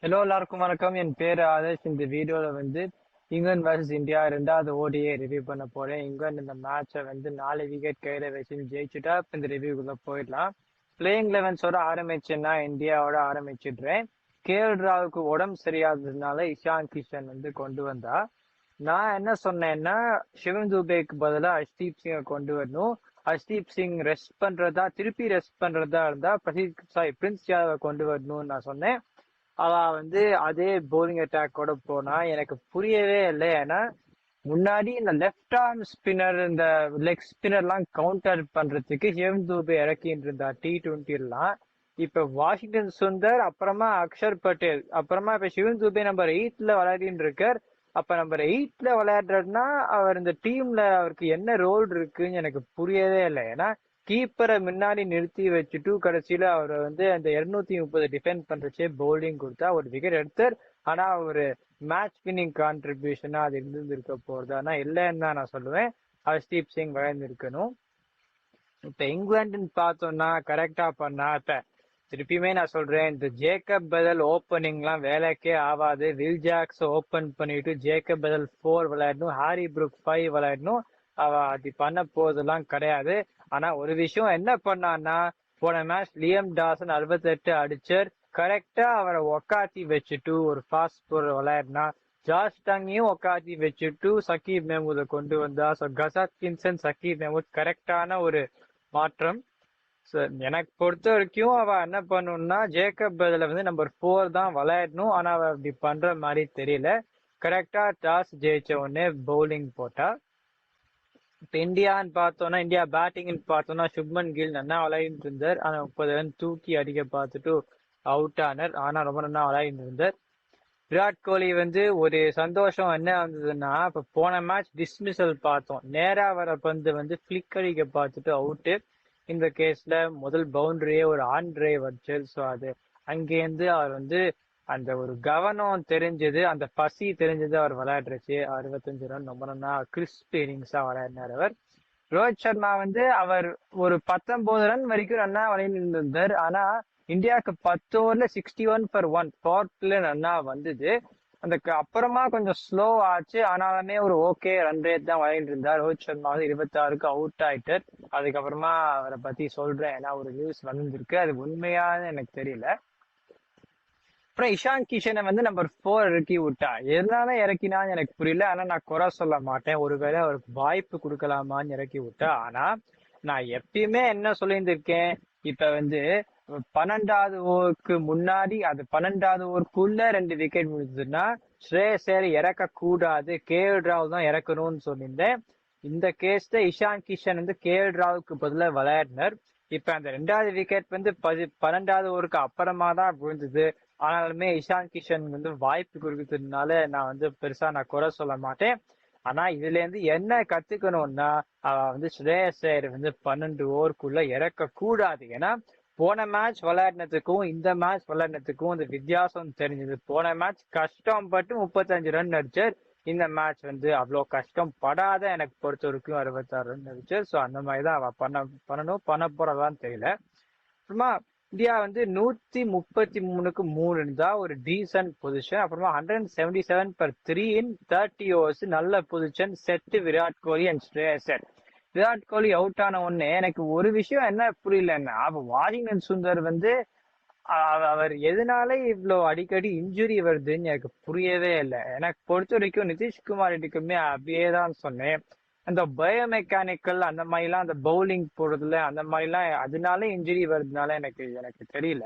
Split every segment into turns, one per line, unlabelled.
Hello எல்லாருக்கும் வணக்கம். என் பேரு ஆதர்ஷ். இந்த வீடியோல இங்கிலாந்து வர்சஸ் இந்தியா ரெண்டாவது ஓடியை ரிவ்யூ பண்ண போறேன். இங்கிலாந்து இந்த மேட்சை 4 விக்கெட் கையில வச்சு ஜெயிச்சுட்டா இந்த ரிவ்யூக்குள்ள போயிடலாம். பிளேயிங் லெவன்ஸோட ஆரம்பிச்சேன்னா இந்தியாவோட ஆரம்பிச்சிடுறேன். கேஎல் ராவுக்கு உடம்பு சரியாததுனால இஷான் கிஷன் கொண்டு வந்தா. நான் என்ன சொன்னேன்னா சிவம் துபேக்கு பதிலா ஹர்ஷ்தீப் சிங்கை கொண்டு வரணும். ஹர்ஷ்தீப் சிங் திருப்பி ரெஸ்ட் பண்றதா இருந்தா பிரின்ஸ் யாதவை கொண்டு வரணும்னு நான் சொன்னேன். அவ அதே போலிங் அட்டாக்கோட போனா எனக்கு புரியவே இல்லை. ஏன்னா முன்னாடி இந்த லெஃப்ட் ஆர்ம் ஸ்பின்னர் இந்த லெக் ஸ்பின்னர் எல்லாம் கவுண்டர் பண்றதுக்கு ஹேவன் தூபே இறக்கிட்டு இருந்தா T20 எல்லாம். இப்ப வாஷிங்டன் சுந்தர், அப்புறமா அக்ஷர் பட்டேல், அப்புறமா இப்ப சிவன் தூபே நம்பர் 8ல விளையாடிட்டு இருக்கார். அப்ப நம்பர் 8ல விளையாடுறதுனா அவர் இந்த டீம்ல அவருக்கு என்ன ரோல் இருக்குன்னு எனக்கு புரியவே இல்லை. ஏன்னா கீப்பரை முன்னாடி நிறுத்தி வச்சுட்டு கடைசியில அவர் அந்த 230 டிஃபெண்ட் பண்றச்சே பவுலிங் கொடுத்தா ஒரு விக்கெட் எடுத்தார். ஆனா ஒரு மேட்ச் வின்னிங் கான்ட்ரிபியூஷனா அது இருக்க போறது ஆனா இல்லைன்னு தான் நான் சொல்லுவேன். ஹர்ஷ்தீப் சிங் விளையாண்டுருக்கணும். இப்ப இங்கிலாந்துன்னு பார்த்தோம்னா கரெக்டா பண்ணா இப்ப திருப்பியுமே நான் சொல்றேன், இந்த ஜேக்கப் பெதல் ஓப்பனிங் எல்லாம் வேலைக்கே ஆகாது. வில் ஜாக்ஸ் ஓப்பன் பண்ணிட்டு ஜேக்கப் பெதல் 4 விளையாடணும், ஹாரி புரூக் 5 விளையாடணும். அவ அது பண்ண போதெல்லாம் கிடையாது. ஆனா ஒரு விஷயம் என்ன பண்ணான்னா, போன மேட்ச் லியம் டாசன் 68 அடிச்சர். கரெக்டா அவரை உக்காத்தி வச்சுட்டு ஒரு ஃபாஸ்ட் போர் விளையாடினா. ஜார்ஜ் டங்கையும் உக்காத்தி வச்சுட்டு சக்கீப் மெஹமூத கொண்டு வந்தா. ஸோ கசாக்கின்சன் சக்கீப் மெஹமூத் கரெக்டான ஒரு மாற்றம். எனக்கு பொறுத்த வரைக்கும் அவ என்ன பண்ணணும்னா ஜேக்கப் பதில நம்பர் 4 தான் விளையாடணும். ஆனா அவ அப்படி பண்ற மாதிரி தெரியல. கரெக்டா டாஸ் ஜெயிச்ச உடனே பவுலிங் போட்டா. இப்ப இந்தியான்னு பார்த்தோம்னா இந்தியா பேட்டிங்னு பார்த்தோம்னா சுப்மன் கில் நல்லா விளையாடிட்டு இருந்தார். ஆனா 30 ரன் தூக்கி அடிக்க பார்த்துட்டு அவுட் ஆனார். ஆனா ரொம்ப நல்லா விளையாடிட்டு இருந்தார். விராட் கோலி ஒரு சந்தோஷம் என்ன வந்ததுன்னா, இப்ப போன மேட்ச் டிஸ்மிசல் பார்த்தோம். நேரா வர பந்து பிளிக் அடிக்க பார்த்துட்டு அவுட்டு. இந்த கேஸ்ல முதல் பவுண்டரியே ஒரு ஆன் டிரைவ் அடிச்சது. ஸோ அது அங்கேருந்து அவர் அந்த ஒரு கவனம் தெரிஞ்சது, அந்த பசி தெரிஞ்சது அவர் விளையாடுறச்சு. 65 ரன் ரொம்ப நல்லா கிறிஸ்ப் இன்னிங்ஸா விளையாடினார் அவர். ரோஹித் சர்மா அவர் ஒரு 19 ரன் வரைக்கும் நல்லா விளையாண்டு இருந்தார். ஆனா இந்தியாவுக்கு 10 ஓவர்ல 61 for 1 பவர் பிளே நல்லா வந்தது. அந்த அப்புறமா கொஞ்சம் ஸ்லோ ஆச்சு. ஆனாலுமே ஒரு ஓகே ரன் ரேட் தான் விளையாண்டு இருந்தார். ரோஹித் சர்மா 26க்கு அவுட் ஆயிட்டார். அதுக்கப்புறமா அவரை பத்தி சொல்றேன். ஏன்னா ஒரு நியூஸ் வந்திருக்கு, அது உண்மையானு எனக்கு தெரியல. அப்புறம் இஷான் கிஷனை நம்பர் 4 இறக்கி விட்டா. எதனால இறக்கினான்னு எனக்கு புரியல. ஆனா நான் குறை சொல்ல மாட்டேன். ஒருவேளை அவருக்கு வாய்ப்பு கொடுக்கலாமான்னு இறக்கி விட்டா. ஆனா நான் எப்பயுமே என்ன சொல்லியிருந்திருக்கேன், இப்ப 12வது ஓவருக்கு முன்னாடி அது 12வது ஓவருக்குள்ள 2 விக்கெட் முடிஞ்சதுன்னா ஸ்ரேயஸ் ஐயர் இறக்க கூடாது, கேஎல் ராவ் தான் இறக்கணும்னு சொல்லியிருந்தேன். இந்த கேஸ்ல இஷான் கிஷன் கேஎல் ராவுக்கு பதிலாக விளையாடினார். இப்ப அந்த 2வது விக்கெட் 12வது ஓவருக்கு அப்புறமா தான் விழுந்தது. ஆனாலுமே இஷான் கிஷன் வாய்ப்பு கொடுக்கறதுனால நான் பெருசா நான் குறை சொல்ல மாட்டேன். ஆனா இதுல இருந்து என்ன கத்துக்கணும்னா, ஸ்ரேயஸ் ஐயர் 12 ஓவருக்குள்ள இறக்க கூடாது. ஏன்னா போன மேட்ச் விளையாடினதுக்கும் இந்த மேட்ச் விளையாடினதுக்கும் அந்த வித்தியாசம் தெரிஞ்சது. போன மேட்ச் கஷ்டப்பட்டு 35 ரன் அடிச்சார். இந்த மேட்ச் அவ்வளோ கஷ்டம் படாத எனக்கு பொறுத்த வரைக்கும் 66 ரன் அடிச்சார். ஸோ அந்த மாதிரி தான் அவ பண்ண போறதான்னு தெரியல. அப்புறமா இந்தியா 133க்கு 3 இருந்தா ஒரு டீசன்ட் பொசிஷன். அப்புறமா 177 per 3 in 30 overs நல்ல position set Virat Kohli and Shreyas Iyer. Virat Kohli out ஆன உடனே எனக்கு ஒரு விஷயம் என்ன புரியலன்னா, அப்ப வாஷிங்டன் சுந்தர் அவர் எதனால இவ்வளவு அடிக்கடி இன்ஜுரி வருதுன்னு எனக்கு புரியவே இல்லை. எனக்கு பொறுத்த வரைக்கும் நிதிஷ்குமார் ரெட்டிக்குமே அப்படியே தான் சொன்னேன். அந்த பயோமெக்கானிக்கல் அந்த மாதிரிலாம் அந்த பவுலிங் போடுறதுல அந்த மாதிரிலாம் அதனால இன்ஜுரி வருதுனால எனக்கு எனக்கு தெரியல.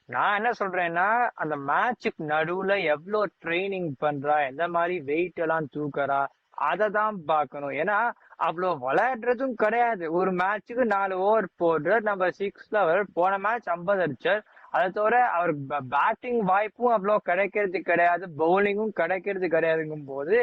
நான் என்ன சொல்றேன்னா, அந்த மேட்சுக்கு நடுவுல எவ்வளவு ட்ரைனிங் பண்றா, எந்த மாதிரி வெயிட் எல்லாம் தூக்குறா, அதை தான் பார்க்கணும். ஏன்னா அவ்வளவு விளையாடுறதும் கிடையாது. ஒரு மேட்சுக்கு 4 ஓவர் போடுற நம்ம 6 போன மேட்ச் 50 அடிச்சார். அதை தவிர அவர் பேட்டிங் வாய்ப்பும் அவ்வளவு கிடைக்கிறது கிடையாது, பவுலிங்கும் கிடைக்கிறது கிடையாதுங்கும் போது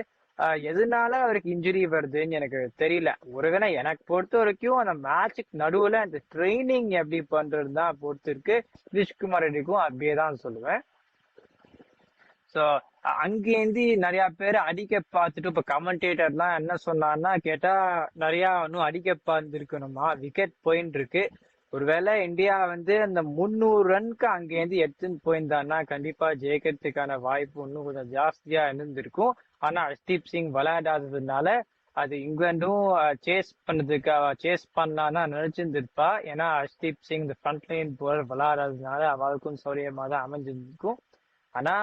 எதனால அவருக்கு இன்ஜுரி வருதுன்னு எனக்கு தெரியல. ஒருவேளை எனக்கு பொறுத்த வரைக்கும் அந்த மேட்சுக்கு நடுவுல அந்த ட்ரைனிங் எப்படி பண்றது தான் பொறுத்து இருக்கு. நிதிஷ்குமார் ரெட்டிக்கும் அப்படியே தான் சொல்லுவேன். சோ அங்கேருந்து நிறைய பேர் அடிக்க பார்த்துட்டு இப்ப கமெண்டேட்டர்லாம் என்ன சொன்னார்னா கேட்டா, நிறைய இன்னும் அடிக்க பார்த்துருக்கணுமா, விக்கெட் போயின்னு இருக்கு. ஒருவேளை இந்தியா வந்து அந்த 300 ரன்க்கு அங்கேருந்து எடுத்துன்னு போயிருந்தான்னா கண்டிப்பா ஜெயிக்கிறதுக்கான வாய்ப்பு இன்னும் கொஞ்சம் ஜாஸ்தியா இருந்திருக்கும். ஆனா ஹர்ஷ்தீப் சிங் விளையாடாததுனால அது இங்கிலாண்டும் சேஸ் பண்ணலான்னா நினைச்சிருந்திருப்பா. ஏன்னா ஹர்ஷ்தீப் சிங் இந்த ஃப்ரண்ட் லைன் போலர் விளையாடாததுனால அவளுக்கும் சௌரியமா தான் அமைஞ்சிருக்கும். ஆனா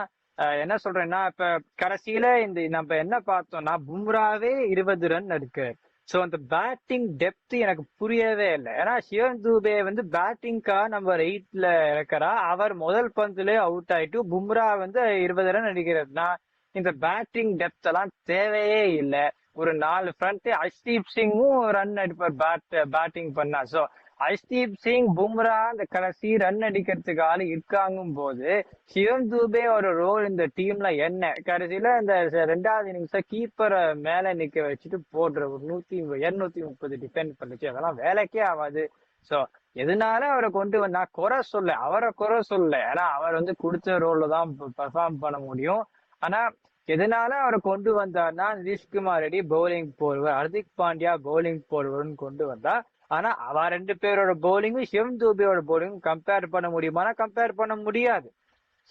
என்ன சொல்றேன்னா இப்ப கடைசியில இந்த நம்ம என்ன பார்த்தோம்னா பும்ராவே 20 ரன் இருக்கு. சோ அந்த பேட்டிங் டெப்த் எனக்கு புரியவே இல்லை. ஏன்னா சிவன் தூபே வந்து பேட்டிங்கா நம்பர் 8ல இறக்குறா. அவர் முதல் பந்துல அவுட் ஆயிட்டு பும்ரா வந்து 20 ரன் அடிக்கிறதுனா இந்த பேட்டிங் டெப்த் எல்லாம் தேவையே இல்லை. ஒரு 4 ஃப்ரண்ட் ஹர்ஷ்தீப் சிங்கும் ரன் அடிப்பார் பேட்டிங் பண்ணா. சோ ஹர்ஷ்தீப் சிங் பும்ரா அந்த கடைசி ரன் அடிக்கிறதுக்கு ஆளு இருக்காங்கும் போது சிவன் தூபே ஒரு ரோல் இந்த டீம்ல என்ன கடைசியில இந்த 2வது இன்னிங்ஸ கீப்பரை மேல நிக்க வச்சுட்டு போடுற ஒரு 230 டிஃபெண்ட் பண்ணிச்சு. அதெல்லாம் வேலைக்கே ஆகாது. சோ எதனால அவரை கொண்டு வந்தா அவரை குறை சொல்ல. ஏன்னா அவர் வந்து கொடுத்த ரோல்ல தான் பெர்ஃபார்ம் பண்ண முடியும். ஆனா எதனால அவரை கொண்டு வந்தார்னா நிதிஷ்குமார் ரெட்டி பவுலிங் போடுவார், ஹர்திக் பாண்டியா பவுலிங் போடுவார்னு கொண்டு வந்தா. ஆனா அவ 2 பேரோட பவுலிங்கும் சிவன் தூபியோட பவுலிங்கும் கம்பேர் பண்ண முடியுமானா கம்பேர் பண்ண முடியாது.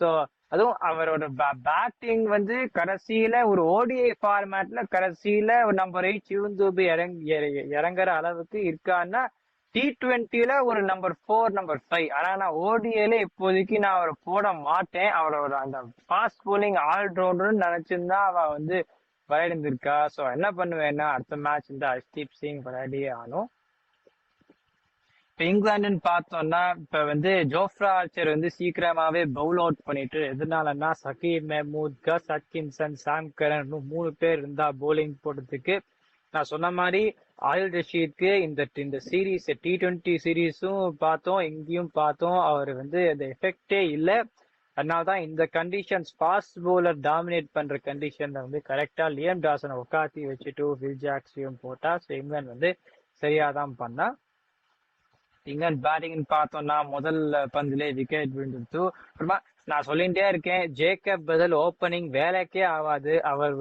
சோ அதுவும் அவரோட பேட்டிங் வந்து கடைசியில ஒரு ஓடிஐ ஃபார்மேட்ல கடைசியில ஒரு நம்பர் 8 சிவன் தூபி இறங்குற அளவுக்கு இருக்கான்னா T20ல ஒரு நம்பர் 4 நம்பர் 5. ஆனா நான் ஓடிஐல இப்போதைக்கு நான் அவரை போட மாட்டேன். அவரோட அந்த ஃபாஸ்ட் போலிங் ஆல்ரவுண்டர்னு நினைச்சிருந்தா அவ வந்து விளையாடிருந்திருக்கா. சோ என்ன பண்ணுவேன்னா அடுத்த மேட்ச் இந்த ஹர்ஷ்தீப் சிங் விளையாடியே ஆனும். இப்ப இங்கிலாந்துன்னு பார்த்தோம்னா இப்ப வந்து ஜோஃப்ரா ஆர்ச்சர் வந்து சீக்கிரமாவே பவுல் அவுட் பண்ணிட்டு எதனாலன்னா சகீர் மெஹமூத், கஸ் அட்கின்சன், சாம் கரன் இன்னும் 3 பேர் இருந்தா பவுலிங் போடுறதுக்கு. நான் சொன்ன மாதிரி ஆயில் ரஷீத்க்கு இந்த சீரீஸ் T20 சீரீஸும் பார்த்தோம், இங்கேயும் பார்த்தோம், அவர் வந்து அந்த எஃபெக்டே இல்லை. அதனால்தான் இந்த கண்டிஷன்ஸ் ஃபாஸ்ட் பவுலர் டாமினேட் பண்ற கண்டிஷன்ல வந்து கரெக்டா லியம் டாசனை உட்காத்தி வச்சுட்டு வில் ஜாக்ஸையும் போட்டா. ஸோ இங்கிலாந்து வந்து சரியாதான் பண்ணா. இங்கிலாந்து பேட்டிங் பார்த்தோம்னா முதல் பந்துலே விக்கெட் விழுந்துருச்சு. அப்புறமா நான் சொல்லிட்டே இருக்கேன் ஜேக்கப் பதில் ஓப்பனிங் வேலைக்கே ஆகாது. அவர்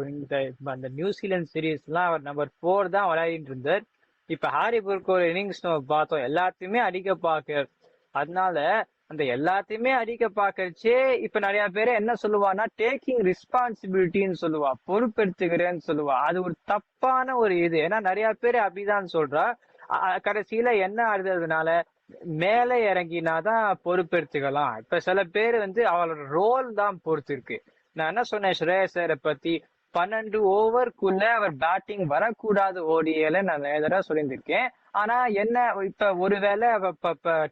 அந்த நியூசிலாந்து சீரீஸ்லாம் அவர் நம்பர் 4 தான் விளையாடிட்டு இருந்தார். இப்ப ஹாரி புர்க் ஒரு இன்னிங்ஸ் நம்ம பார்த்தோம், எல்லாத்தையுமே அடிக்க பாக்குறார். அதனால அந்த எல்லாத்தையுமே அடிக்க பாக்கறச்சே இப்ப நிறைய பேர் என்ன சொல்லுவான்னா டேக்கிங் ரெஸ்பான்சிபிலிட்டின்னு சொல்லுவா, பொறுப்பெடுத்துக்கிறேன்னு சொல்லுவா. அது ஒரு தப்பான ஒரு இது. ஏன்னா நிறைய பேர் அப்படிதான் சொல்றா. கடைசியில என்ன ஆகுதுனால மேல இறங்கினாதான் பொறுப்பெடுத்துக்கலாம். இப்ப சில பேர் வந்து அவளோட ரோல் தான் பொறுத்து இருக்கு. நான் என்ன சொன்னேன் ஸ்ரேயஸரை பத்தி 12 ஓவருக்குள்ள அவர் பேட்டிங் வரக்கூடாது ஓடிஏல நான் நேரா சொல்லியிருந்திருக்கேன். ஆனா என்ன இப்ப ஒருவேளை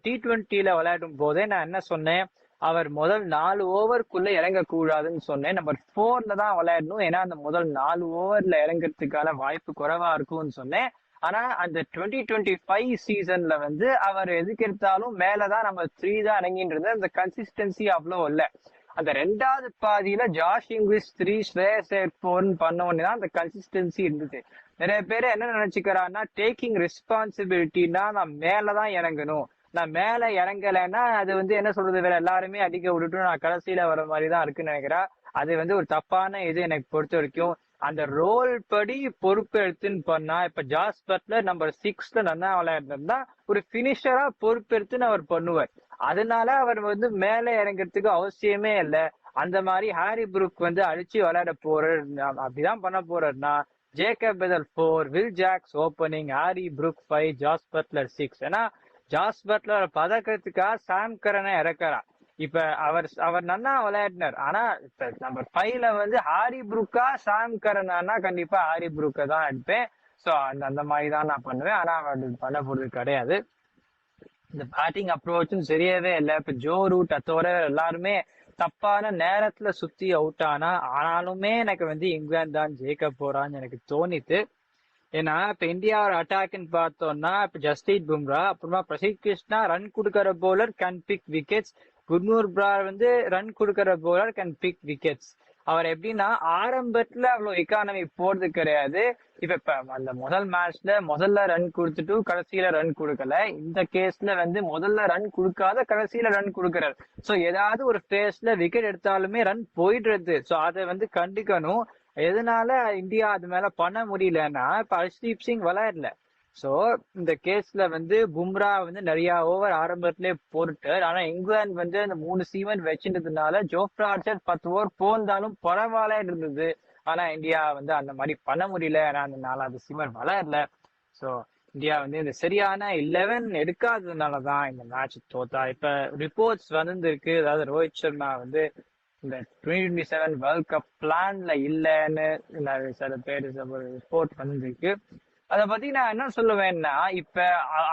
T20ல விளையாடும் போதே நான் என்ன சொன்னேன், அவர் முதல் 4 ஓவருக்குள்ள இறங்க கூடாதுன்னு சொன்னேன். நம்பர் 4ல தான் விளையாடணும். ஏன்னா அந்த முதல் 4 ஓவர்ல இறங்குறதுக்கான வாய்ப்பு குறைவா இருக்கும்னு சொன்னேன். ஆனா அந்த 2025 சீசன்ல வந்து அவர் எதுக்கு எடுத்தாலும் மேலதான் நம்ம 3 தான் இறங்கிட்டு இருந்தது. அந்த கன்சிஸ்டன்சி அவ்வளவு இல்ல. அந்த 2வது பாதியில ஜாஷ் இங்கிலீஷ் 3 ஸ்ரேயஸ் ஐயர் 4 பண்ண உடனேதான் அந்த கன்சிஸ்டன்சி இருந்தது. நிறைய பேர் என்ன நினைச்சுக்கிறான்னா டேக்கிங் ரெஸ்பான்சிபிலிட்டினா நான் மேலதான் இறங்கணும், நான் மேல இறங்கலைன்னா அது வந்து என்ன சொல்றது வேற எல்லாருமே அடிக்க விட்டுட்டு நான் கடைசியில வர மாதிரிதான் இருக்குன்னு நினைக்கிறா. அது வந்து ஒரு தப்பான இது எனக்கு பொறுத்த வரைக்கும். அந்த ரோல் படி பொறுப்பு எடுத்துன்னு பண்ணா இப்ப ஜாஸ் பட்லர் நம்பர் 6ல நல்லா விளையாடுனா ஒரு பினிஷரா பொறுப்பெடுத்துன்னு அவர் பண்ணுவார். அதனால அவர் வந்து மேல இறங்குறதுக்கு அவசியமே இல்லை. அந்த மாதிரி ஹாரி புரூக் வந்து அடிச்சு விளையாட போறார், அப்படிதான் பண்ண போறாருன்னா Jacob Bethell 4, Will Jacks opening, Harry Brook 5, Jos Buttler 6. ஏன்னா ஜாஸ் பட்லர் பதக்கிறதுக்காக சாம் கரனை இறக்குறா. இப்ப அவர் நல்லா விளையாடினார். ஆனா இப்ப நம்பர் 5ல வந்து ஹாரி புரூக்கா சாம் கரனா கண்டிப்பா ஹாரி புரூக்கை தான் எடுப்பேன். சோ அந்த மாதிரி தான் நான் பண்ணுவேன். ஆனா அவர் பண்ண போறது கிடையாது. இந்த பேட்டிங் அப்ரோச்சும் சரியாவே இல்லை. இப்ப ஜோ ரூட் அத்தோட எல்லாருமே தப்பான நேரத்துல சுத்தி அவுட் ஆனாலுமே எனக்கு வந்து இங்கிலாந்து தான் ஜெயிக்க போறான்னு எனக்கு தோணித்து. ஏன்னா இப்ப இந்தியாவோட அட்டாக்னு பார்த்தோம்னா இப்ப ஜஸ்பிரீத் பும்ரா, அப்புறமா பிரசித் கிருஷ்ணா ரன் கொடுக்கற bowler can big wickets, Gurnoor Brar வந்து ரன் கொடுக்கற போலர் கேன் பிக் விக்கெட்ஸ். அவர் எப்படின்னா ஆரம்பத்துல அவ்வளவு எக்கானமி போறது கிடையாது. இப்ப அந்த முதல் மேட்ச்ல முதல்ல ரன் கொடுத்துட்டு கடைசியில ரன் கொடுக்கல. இந்த கேஸ்ல வந்து முதல்ல ரன் கொடுக்காத கடைசியில ரன் கொடுக்கறாரு. சோ ஏதாவது ஒரு ஃபேஸ்ல விக்கெட் எடுத்தாலுமே ரன் போயிடுறது. சோ அதை வந்து கண்டுக்கணும். எதனால இந்தியா அது மேல பண்ண முடியலன்னா இப்ப ஹர்ஷ்தீப் சிங் விளையாடல. சோ இந்த கேஸ்ல வந்து பும்ரா வந்து நிறைய ஓவர் ஆரம்பத்திலே போட்டுட்டார். ஆனா இங்கிலாந்து வந்து அந்த 3 சீவன் வச்சிருந்ததுனால ஜோஃப்ரா ஆர்ச்சர் 10 ஓவர் போந்தாலும் பரவாயில்ல இருந்தது. ஆனா இந்தியா வந்து அந்த மாதிரி பண்ண முடியல. ஏன்னா அந்த 4வது சீவன் வளரல. சோ இந்தியா வந்து இந்த சரியான 11 எடுக்காததுனாலதான் இந்த மேட்ச் தோத்தா. இப்ப ரிப்போர்ட்ஸ் வந்திருக்கு, அதாவது ரோஹித் சர்மா வந்து இந்த 2027 வேர்ல்ட் கப் பிளான்ல இல்லைன்னு சில பேர் ரிப்போர்ட் வந்திருக்கு. அத பத்தி நான் என்ன சொல்லுவேன்னா, இப்ப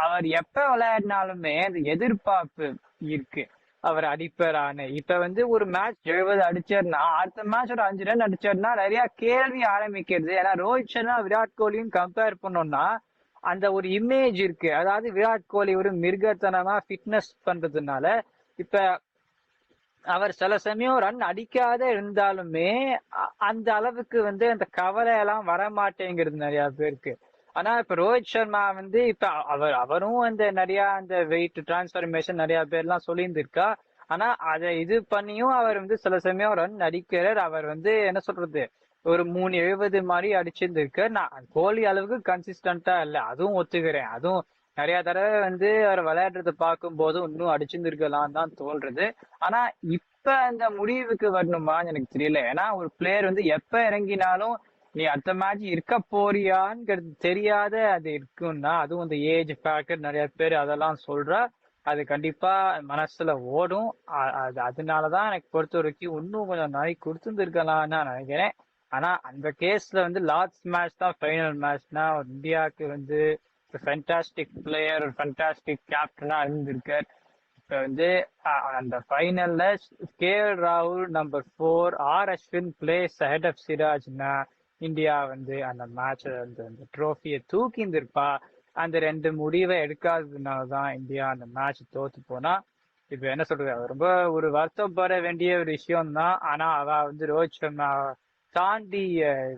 அவர் எப்ப விளையாடினாலுமே அந்த எதிர்பார்ப்பு இருக்கு, அவர் அடிப்பாரான்னு. இப்ப வந்து ஒரு மேட்ச் 70 அடிச்சாருன்னா அடுத்த மேட்ச் ஒரு 5 ரன் அடிச்சாருன்னா நிறைய கேள்வி ஆரம்பிக்கிறது. ஏன்னா ரோஹித் சர்மா விராட் கோலியும் கம்பேர் பண்ணோம்னா அந்த ஒரு இமேஜ் இருக்கு. அதாவது விராட் கோலி ஒரு மிருகத்தனமா ஃபிட்னஸ் பண்றதுனால இப்ப அவர் சில சமயம் ரன் அடிக்காத இருந்தாலுமே அந்த அளவுக்கு வந்து அந்த கவலை எல்லாம் வரமாட்டேங்கிறது நிறைய பேருக்கு. ஆனா இப்ப ரோஹித் சர்மா வந்து இப்ப அவரும் அந்த நிறைய அந்த வெயிட் டிரான்ஸ்பர்மேஷன் நிறைய பேர்லாம் சொல்லியிருந்திருக்கா. ஆனா அதை இது பண்ணியும் அவர் வந்து சில சமயம் ரன் அடிக்கிறார். அவர் வந்து என்ன சொல்றது, ஒரு 370 மாதிரி அடிச்சிருந்திருக்கார். நான் கோலி அளவுக்கு கன்சிஸ்டன்டா இல்ல, அதுவும் ஒத்துக்கிறேன். அதுவும் நிறைய தடவை வந்து அவர் விளையாடுறத பார்க்கும் போது இன்னும் அடிச்சிருந்திருக்கலாம் தான் தோல்றது. ஆனா இப்ப அந்த முடிவுக்கு வரணுமான்னு எனக்கு தெரியல. ஏன்னா ஒரு பிளேயர் வந்து எப்ப இறங்கினாலும் நீ அடுத்த மேட்ச் இருக்க போறியான்னு தெரியாத அது இருக்குன்னா, அதுவும் இந்த ஏஜ் ஃபேக்டர் நிறைய பேர் அதெல்லாம் சொல்றா. அது கண்டிப்பா மனசுல ஓடும். அதனாலதான் எனக்கு பொறுத்த வரைக்கும் இன்னும் கொஞ்சம் நாளைக்கு கொடுத்துருக்கலாம்னு நான் நினைக்கிறேன். ஆனா அந்த கேஸ்ல வந்து லாஸ்ட் மேட்ச் தான் ஃபைனல் மேட்ச்னா இந்தியாவுக்கு வந்து ஃபேண்டாஸ்டிக் பிளேயர், ஒரு ஃபேண்டாஸ்டிக் கேப்டனா இருந்திருக்கார். இப்ப வந்து அந்த ஃபைனல்ல கே எல் ராகுல் number 4, R Ashwin plays head of சிராஜ்னா இந்தியா வந்து அந்த மேட்ச் அந்த ட்ரோஃபியை தூக்கிந்திருப்பா. அந்த 2 முடிவை எடுக்காததுனாலதான் இந்தியா அந்த மேட்ச் தோத்து போனா. இப்ப என்ன சொல்றது, ரொம்ப ஒரு வருத்தப்பட வேண்டிய ஒரு விஷயம் தான். ஆனா அவ வந்து ரோஹித் சர்மா தாண்டி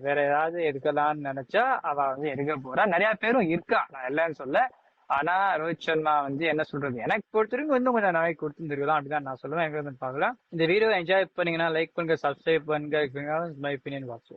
வேற ஏதாவது எடுக்கலாம்னு நினைச்சா அவ வந்து எடுக்க போறா. நிறைய பேரும் இருக்கா, நான் இல்லைன்னு சொல்ல. ஆனா ரோஹித் சர்மா வந்து என்ன சொல்றது, எனக்கு பொறுத்தவரைக்கும் இன்னும் கொஞ்சம் நாளைக்கு கொடுத்துருக்கலாம் அப்படிதான் நான் சொல்லுவேன். எங்க பார்க்கலாம். இந்த வீடியோ என்ஜாய் பண்ணீங்கன்னா லைக் பண்ணுங்க, சப்ஸ்கிரைப் பண்ணுங்க. My opinion watch.